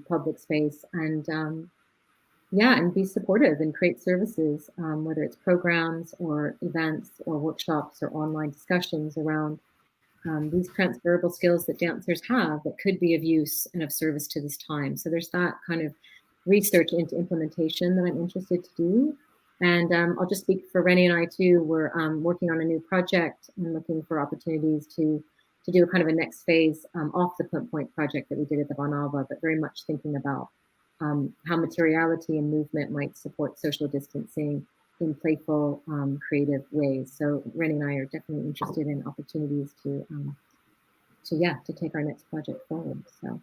public space, and and be supportive and create services, whether it's programs or events or workshops or online discussions around these transferable skills that dancers have that could be of use and of service to this time. So there's that kind of research into implementation that I'm interested to do. And I'll just speak for Rennie and I too. We're working on a new project and looking for opportunities to do a kind of a next phase off the point project that we did at the Von Alva, but very much thinking about how materiality and movement might support social distancing in playful, creative ways. So Rennie and I are definitely interested in opportunities to take our next project forward. So.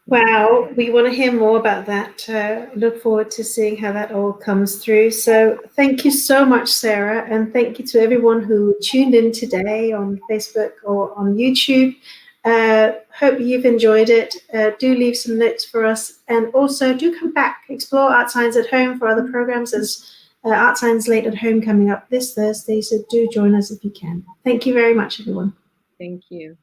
Wow, we want to hear more about that. Look forward to seeing how that all comes through. So thank you so much, Sarah, and thank you to everyone who tuned in today on Facebook or on YouTube. Hope you've enjoyed it. Do leave some notes for us, and also do come back, explore Art Science at Home for other programs. There's Art Science Late at Home coming up this Thursday, so do join us if you can. Thank you very much, everyone. Thank you.